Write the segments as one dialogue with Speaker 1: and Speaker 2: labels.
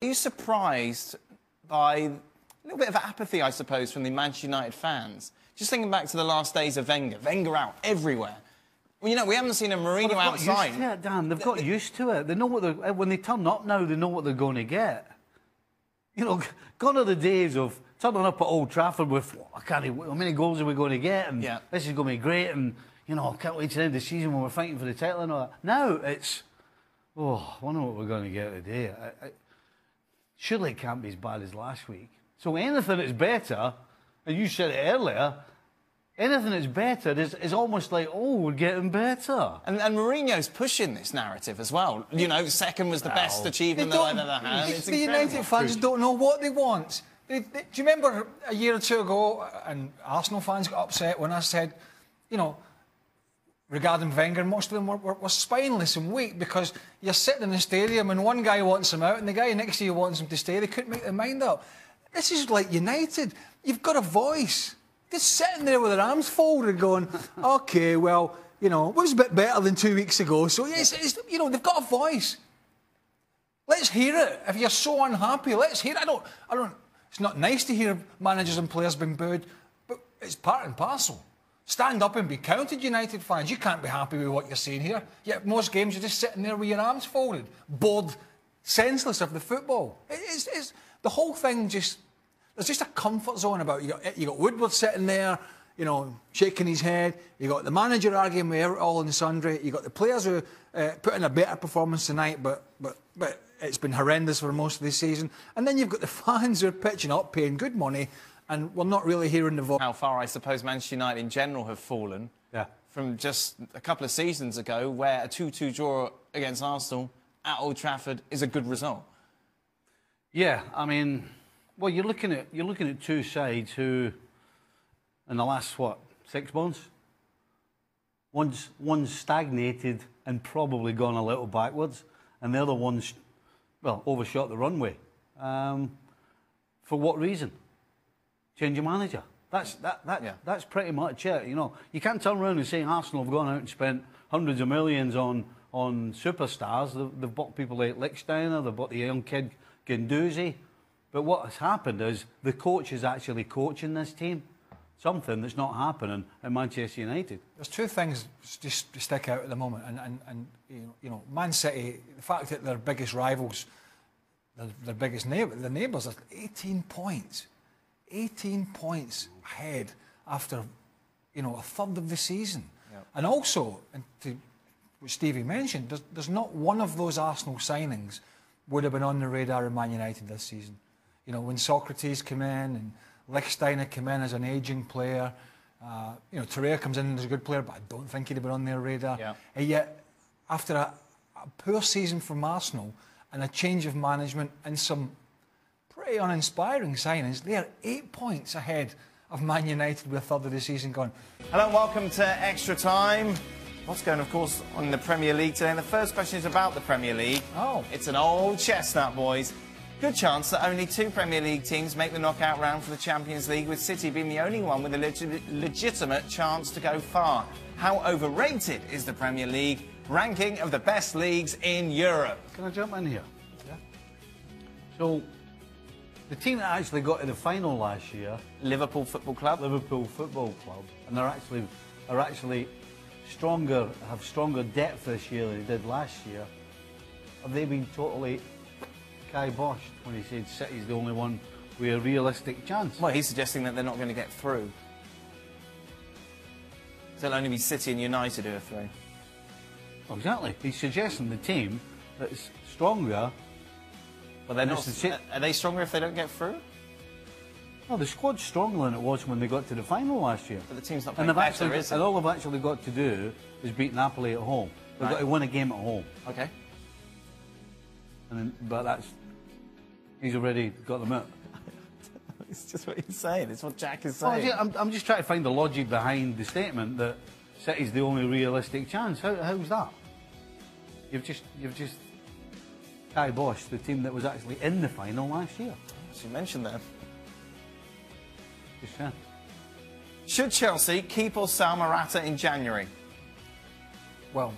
Speaker 1: Are you surprised by a little bit of apathy, I suppose, from the Manchester United fans? Just thinking back to the last days of Wenger. Wenger out everywhere. Well, you know, we haven't seen a Mourinho outside.
Speaker 2: Used to it, Dan. They've got used to it. They know what when they turn up now, they know what they're going to get. You know, gone are the days of turning up at Old Trafford with, how many goals are we going to get? And this is going to be great. And, you know, I can't wait to the end of the season when we're fighting for the title and all that. Now it's, I wonder what we're going to get today. Surely it can't be as bad as last week. So anything that's better, and you said it earlier, anything that's better is almost like, we're getting better. And
Speaker 1: Mourinho's pushing this narrative as well. You know, second was the best achievement that I've ever had. It's
Speaker 3: the United fans don't know what they want. Do you remember a year or two ago, and Arsenal fans got upset when I said, you know, regarding Wenger, most of them were spineless and weak because you're sitting in the stadium and one guy wants him out and the guy next to you wants him to stay. They couldn't make their mind up. This is like United. You've got a voice. Just sitting there with their arms folded going, OK, well, you know, it was a bit better than 2 weeks ago. So, it's, you know, they've got a voice. Let's hear it. If you're so unhappy, let's hear it. I don't, it's not nice to hear managers and players being booed, but it's part and parcel. Stand up and be counted, United fans. You can't be happy with what you're seeing here. Yet most games you're just sitting there with your arms folded, bored, senseless of the football. It's the whole thing just... There's just a comfort zone about it. You got Woodward sitting there, you know, shaking his head. You got the manager arguing with all in the sundry. You got the players who put in a better performance tonight, but it's been horrendous for most of this season. And then you've got the fans who are pitching up, paying good money, and we're not really hearing the voice.
Speaker 1: How far, I suppose, Manchester United in general have fallen from just a couple of seasons ago, where a 2-2 draw against Arsenal at Old Trafford is a good result.
Speaker 2: Yeah, I mean, well, you're looking at two sides who, in the last 6 months, one's stagnated and probably gone a little backwards, and the other one's, well, overshot the runway. For what reason? Change your manager. That's pretty much it. You know, you can't turn around and say Arsenal have gone out and spent hundreds of millions on superstars. They've bought people like Lichtsteiner, they've bought the young kid Guendouzi. But what has happened is the coach is actually coaching this team. Something that's not happening at Manchester United.
Speaker 3: There's two things just stick out at the moment, and you know, Man City, the fact that their biggest rivals, their biggest neighbours, are 18 points. 18 points ahead after, you know, a third of the season. Yep. And also, and to what Stevie mentioned, there's not one of those Arsenal signings would have been on the radar of Man United this season. You know, when Socrates came in and Lichtsteiner came in as an ageing player, you know, Torreira comes in as a good player, but I don't think he'd have been on their radar. Yeah. And yet, after a poor season from Arsenal and a change of management and some pretty uninspiring signings, they are 8 points ahead of Man United with a third of the season gone.
Speaker 1: Hello and welcome to Extra Time. What's going, of course, on the Premier League today? And the first question is about the Premier League.
Speaker 3: Oh.
Speaker 1: It's an old chestnut, boys. Good chance that only 2 Premier League teams make the knockout round for the Champions League, with City being the only one with a legitimate chance to go far. How overrated is the Premier League ranking of the best leagues in Europe?
Speaker 2: Can I jump in here? Yeah. So, the team that actually got to the final last year,
Speaker 1: Liverpool Football Club,
Speaker 2: and are actually stronger, have stronger depth this year than they did last year. Have they been totally kiboshed when he said City's the only one with a realistic chance?
Speaker 1: Well, he's suggesting that they're not going to get through. So it'll only be City and United who are through.
Speaker 2: Well, exactly. He's suggesting the team that's stronger.
Speaker 1: But they're not. Are they stronger if they don't get through?
Speaker 2: No, the squad's stronger than it was when they got to the final last year.
Speaker 1: But the team's not playing better, is it?
Speaker 2: And all they've actually got to do is beat Napoli at home. They've got to win a game at home.
Speaker 1: Okay.
Speaker 2: And then, but that's... He's already got them out.
Speaker 1: It's just what he's saying. It's what Jack is saying.
Speaker 2: Well, I'm just trying to find the logic behind the statement that City's the only realistic chance. How's that? You've just kiboshed the team that was actually in the final last year.
Speaker 1: As you mentioned that.
Speaker 2: Just saying.
Speaker 1: Should Chelsea keep or sell Morata in January?
Speaker 3: Well,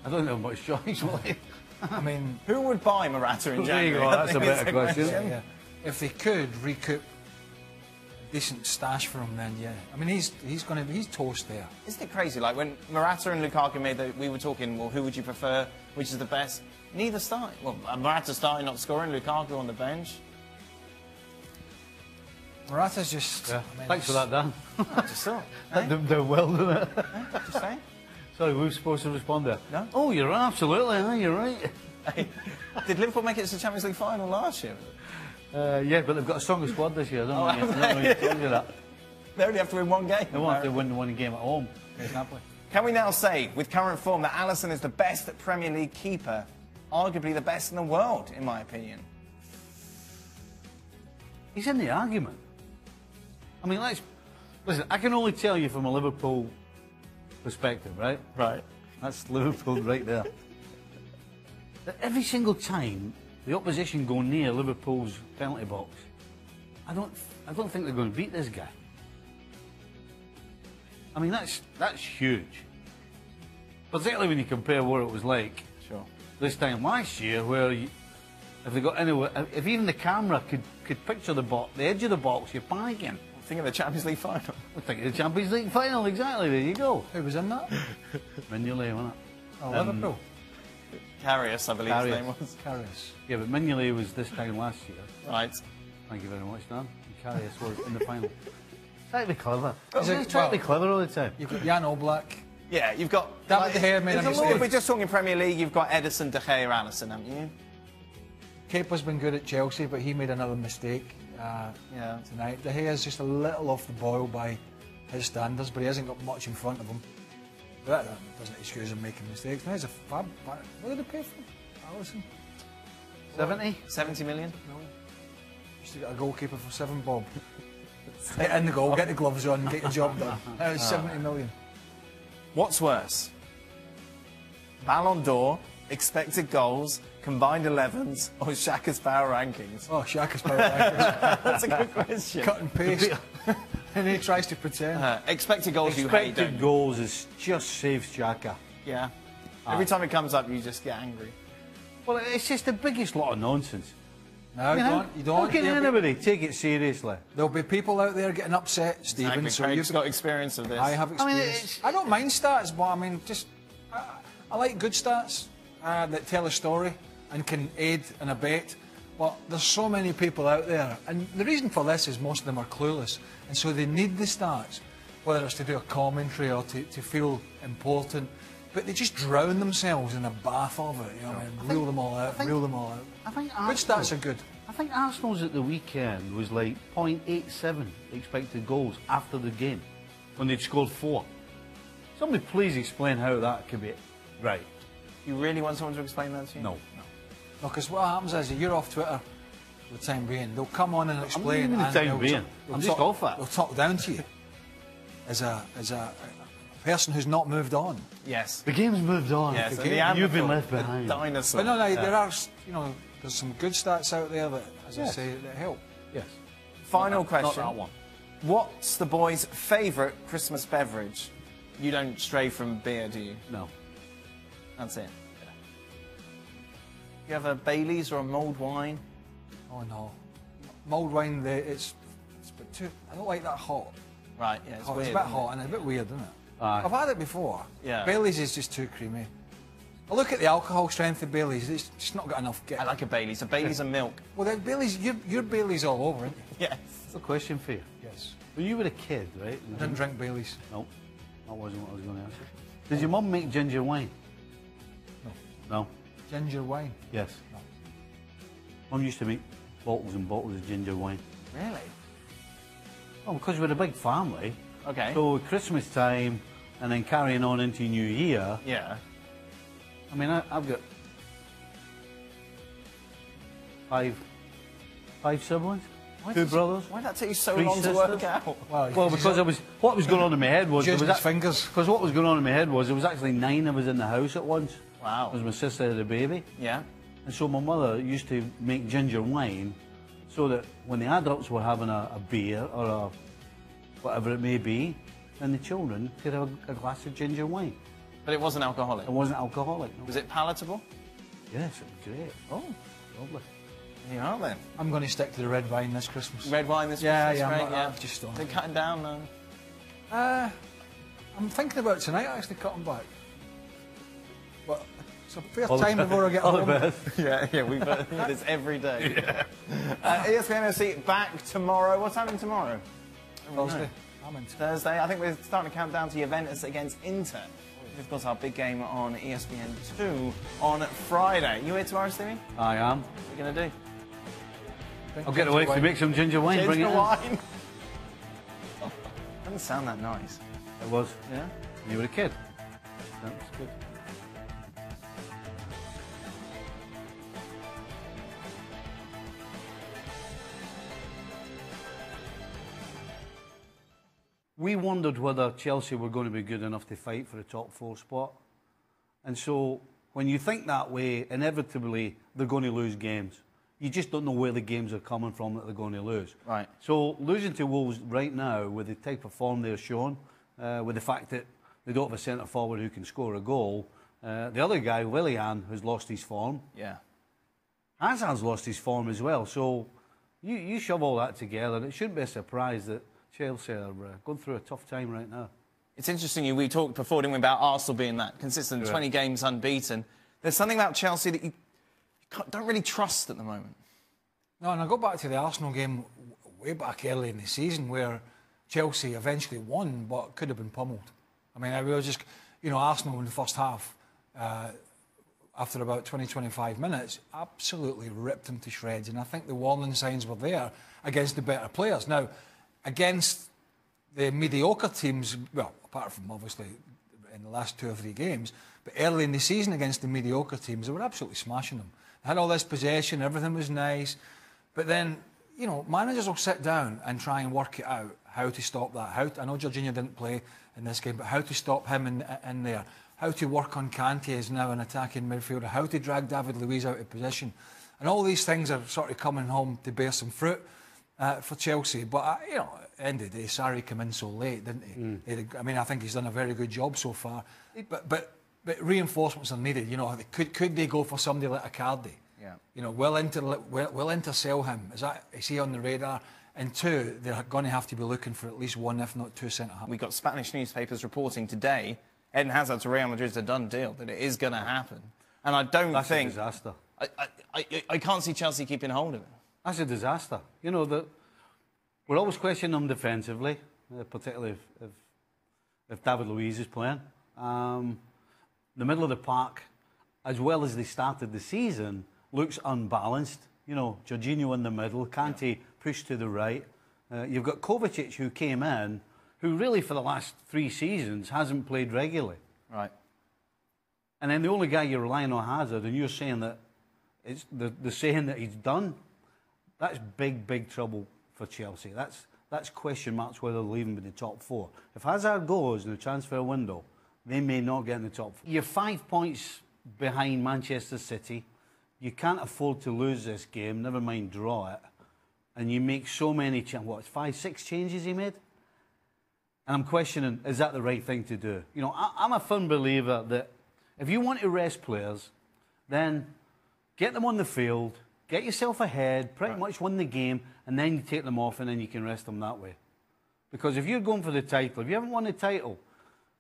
Speaker 2: I don't know much choice, will he?
Speaker 3: I mean,
Speaker 1: Who would buy Morata in
Speaker 2: There you
Speaker 1: January?
Speaker 2: go, that's a better question.
Speaker 3: yeah. If they could recoup a decent stash for him, then yeah. I mean, he's toast there.
Speaker 1: Isn't it crazy? Like when Morata and Lukaku made we were talking, well, who would you prefer? Which is the best? Neither starting. Well, Morata starting, not scoring. Lukaku on the bench.
Speaker 3: Morata's just...
Speaker 2: Yeah.
Speaker 3: I mean,
Speaker 2: Thanks for that, Dan.
Speaker 1: I just saw.
Speaker 2: That did well, didn't it?
Speaker 1: Just saying.
Speaker 2: Sorry, we were supposed to respond there.
Speaker 1: No.
Speaker 2: Oh, you're right, absolutely. You're right.
Speaker 1: Hey, did Liverpool make it to the Champions League final last year?
Speaker 2: Yeah, but they've got a stronger squad this year, don't they? I don't know if you told you that.
Speaker 1: They only have to win one game.
Speaker 2: They won't have to win one game at home. Exactly.
Speaker 1: Can we now say, with current form, that Alisson is the best Premier League keeper, arguably the best in the world, in my opinion?
Speaker 2: He's in the argument. I mean, listen, I can only tell you from a Liverpool perspective, right?
Speaker 1: Right.
Speaker 2: That's Liverpool right there. That every single time the opposition go near Liverpool's penalty box, I don't think they're going to beat this guy. I mean, that's huge. Particularly when you compare what it was like this time last year, where if they got anywhere, if even the camera could picture the edge of the box, you're panicking.
Speaker 1: Think of the Champions League final.
Speaker 2: We're thinking of the Champions League final, exactly. There you go.
Speaker 3: Who was in that?
Speaker 2: Mignolet, wasn't it?
Speaker 3: Oh, Liverpool.
Speaker 1: Karius, I believe his name was.
Speaker 3: Karius.
Speaker 2: Yeah, but Mignolet was this time last year.
Speaker 1: Right.
Speaker 2: Thank you very much, Dan. And Karius was in the final. Try to be clever.
Speaker 3: Is
Speaker 2: Try to be clever all the time.
Speaker 3: You've got Jan Oblak.
Speaker 1: Yeah, you've got...
Speaker 3: David De Gea made a mistake.
Speaker 1: If we're just talking Premier League, you've got Edison, De Gea, Alisson, haven't you?
Speaker 3: Kepa's been good at Chelsea, but he made another mistake tonight. De Gea's just a little off the boil by his standards, but he hasn't got much in front of him. But that doesn't excuse him making mistakes. Now he's a fab... What did they pay for him? Alisson?
Speaker 2: 70?
Speaker 1: 70 million?
Speaker 3: No. Used to get a goalkeeper for 7 bob. Get in the goal, get the gloves on, get your job done. That was 70 million.
Speaker 1: What's worse? Ballon d'Or, expected goals, combined 11s, or Shaka's power rankings?
Speaker 3: Oh, Shaka's power rankings.
Speaker 1: That's a good question.
Speaker 3: Cut and paste. And he tries to pretend.
Speaker 1: Expected goals you hate, don't
Speaker 2: Expected
Speaker 1: you?
Speaker 2: goals is just saves Xhaka.
Speaker 1: Yeah. Every time it comes up, you just get angry.
Speaker 2: Well, it's just the biggest lot of nonsense.
Speaker 3: No, you don't.
Speaker 2: How can anybody take it seriously?
Speaker 3: There'll be people out there getting upset, Stephen.
Speaker 1: Exactly.
Speaker 3: So
Speaker 1: Craig's got experience of this.
Speaker 3: I have
Speaker 2: I mean,
Speaker 3: experience. I don't mind stats, but I mean, I like good stats that tell a story and can aid and abet. But there's so many people out there, and the reason for this is most of them are clueless, and so they need the stats, whether it's to do a commentary or to feel important. But they just drown themselves in a bath of it, you know, and reel them all out.
Speaker 2: I think
Speaker 3: Good stats are good.
Speaker 2: I think Arsenal's at the weekend was like 0.87 expected goals after the game, when they'd scored 4. Somebody please explain how that could be right.
Speaker 1: You really want someone to explain that to you?
Speaker 2: No.
Speaker 3: No, because what happens is you're off Twitter for the time being. They'll come on and explain.
Speaker 2: I'm not even the time being. I'm just off that.
Speaker 3: They'll talk down to you as a person who's not moved on.
Speaker 1: Yes.
Speaker 2: The game's moved on.
Speaker 1: Yes,
Speaker 2: You've been left behind.
Speaker 1: Dinosaur.
Speaker 3: But no, there are, there's some good stats out there that, as I say, that help.
Speaker 2: Yes.
Speaker 1: Final
Speaker 2: Not
Speaker 1: question.
Speaker 2: that one.
Speaker 1: What's the boys' favourite Christmas beverage? You don't stray from beer, do you?
Speaker 2: No.
Speaker 1: That's it. You have a Baileys or a mulled wine?
Speaker 3: Oh no, mulled wine. It's a bit too. I don't like that hot.
Speaker 1: Right. Yeah. It's
Speaker 3: Hot.
Speaker 1: weird.
Speaker 3: It's a bit
Speaker 1: isn't
Speaker 3: hot and it's a bit weird, isn't it?
Speaker 2: Aye.
Speaker 3: I've had it before.
Speaker 1: Yeah.
Speaker 3: Baileys is just too creamy. I look at the alcohol strength of Baileys. It's just not got enough.
Speaker 1: I like a Baileys. A Baileys and milk.
Speaker 3: Well, then Baileys, you're Baileys all over, aren't you?
Speaker 1: Yes.
Speaker 2: That's a question for you.
Speaker 3: Yes.
Speaker 2: When you were a kid, right?
Speaker 3: I didn't drink Baileys.
Speaker 2: No, that wasn't what I was going to ask you. Did your mum make ginger wine?
Speaker 3: No.
Speaker 2: No?
Speaker 3: Ginger wine?
Speaker 2: Yes.
Speaker 3: No.
Speaker 2: Mum used to make bottles and bottles of ginger wine.
Speaker 1: Really?
Speaker 2: Oh, because we're a big family.
Speaker 1: Okay.
Speaker 2: So Christmas time and then carrying on into New Year.
Speaker 1: Yeah.
Speaker 2: I mean, I've got five siblings, two brothers.
Speaker 1: Why did that take you so
Speaker 2: 3
Speaker 1: long
Speaker 2: sisters?
Speaker 1: to work out?
Speaker 2: Well, because what was going on in my head was
Speaker 3: Using his fingers.
Speaker 2: Because what was going on in my head was there was actually 9 of us in the house at once.
Speaker 1: Wow.
Speaker 2: Because my sister had a baby.
Speaker 1: Yeah.
Speaker 2: And so my mother used to make ginger wine so that when the adults were having a beer or a whatever it may be, then the children could have a glass of ginger wine.
Speaker 1: But it wasn't alcoholic.
Speaker 2: It wasn't alcoholic. No.
Speaker 1: Was it palatable?
Speaker 2: Yes, it was great.
Speaker 1: Oh,
Speaker 2: Lovely.
Speaker 1: you are then.
Speaker 3: I'm going to stick to the red wine this Christmas.
Speaker 1: Red wine this
Speaker 3: Yeah,
Speaker 1: Christmas,
Speaker 3: yeah,
Speaker 1: right?
Speaker 3: I'm not just on.
Speaker 1: They're cutting down now.
Speaker 3: I'm thinking about tonight actually cutting back. But it's a fair
Speaker 2: All the
Speaker 3: time
Speaker 2: best.
Speaker 3: before I get
Speaker 2: All
Speaker 3: home.
Speaker 2: the best.
Speaker 1: Yeah, we do this every day. ESPN FC back tomorrow. What's happening tomorrow?
Speaker 3: Thursday. I'm in.
Speaker 1: Thursday. I think we're starting to count down to Juventus against Inter. Of course, our big game on ESPN 2 on Friday. You here tomorrow, Stevie?
Speaker 2: I am.
Speaker 1: What are you going to do?
Speaker 2: I'll get the wife to make some ginger wine. Bring it
Speaker 1: Ginger
Speaker 2: in.
Speaker 1: wine. Doesn't sound that nice.
Speaker 2: It was.
Speaker 1: Yeah?
Speaker 2: When you were a kid. That was good. We wondered whether Chelsea were going to be good enough to fight for the top 4 spot. And so when you think that way, inevitably they're going to lose games. You just don't know where the games are coming from that they're going to lose.
Speaker 1: Right.
Speaker 2: So losing to Wolves right now with the type of form they're showing, with the fact that they don't have a centre forward who can score a goal, the other guy, Willian, has lost his form.
Speaker 1: Yeah.
Speaker 2: Hazard's lost his form as well. So you shove all that together, and it shouldn't be a surprise that Chelsea are going through a tough time right now.
Speaker 1: It's interesting, we talked before, didn't we, about Arsenal being that consistent, 20 games unbeaten. There's something about Chelsea that you don't really trust at the moment.
Speaker 3: No, and I go back to the Arsenal game way back early in the season where Chelsea eventually won, but could have been pummeled. I mean, we were just, Arsenal in the first half, after about 20-25 minutes, absolutely ripped them to shreds. And I think the warning signs were there against the better players. Now, against the mediocre teams, well, apart from obviously in the last 2 or 3 games, but early in the season against the mediocre teams, they were absolutely smashing them. They had all this possession, everything was nice, but then, managers will sit down and try and work it out, how to stop that. I know Jorginho didn't play in this game, but how to stop him in there, how to work on Kante as now an attacking midfielder, how to drag David Luiz out of position. And all these things are sort of coming home to bear some fruit for Chelsea. But, at the end of the day, Sarri came in so late, didn't he? I mean, I think he's done a very good job so far. But reinforcements are needed. Could they go for somebody like Icardi? Yeah. Will Inter sell him? Is he on the radar? And 2, they're going to have to be looking for at least 1, if not 2 centre-halves.
Speaker 1: We got Spanish newspapers reporting today, Eden Hazard to Real Madrid's a done deal, that it is going to happen. And I don't
Speaker 2: That's
Speaker 1: think...
Speaker 2: That's a disaster.
Speaker 1: I can't see Chelsea keeping hold of it.
Speaker 2: That's a disaster. We're always questioning them defensively, particularly if David Luiz is playing. The middle of the park, as well as they started the season, looks unbalanced. Jorginho in the middle, Kante pushed to the right. You've got Kovacic, who came in, who really for the last 3 seasons hasn't played regularly.
Speaker 1: Right.
Speaker 2: And then the only guy you're relying on Hazard, and you're saying that it's the saying that he's done. That's big trouble for Chelsea. That's question marks whether they'll even be in the top 4. If Hazard goes in the transfer window, they may not get in the top 4. You're 5 points behind Manchester City. You can't afford to lose this game, never mind draw it. And you make so many, 5, 6 changes he made? And I'm questioning, is that the right thing to do? I'm a firm believer that if you want to rest players, then get them on the field, get yourself ahead, pretty much win the game, and then you take them off and then you can rest them that way. Because if you're going for the title, if you haven't won the title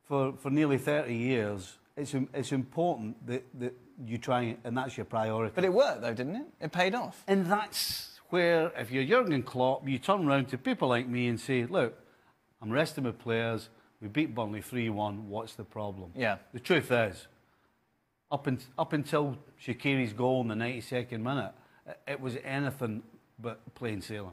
Speaker 2: for nearly 30 years, it's important that you try, and that's your priority.
Speaker 1: But it worked, though, didn't it? It paid off.
Speaker 2: And that's where, if you're Jurgen Klopp, you turn around to people like me and say, look, I'm resting my players, we beat Burnley 3-1, what's the problem?
Speaker 1: Yeah.
Speaker 2: The truth is, up until Shaqiri's goal in the 92nd minute, it was anything but plain sailing.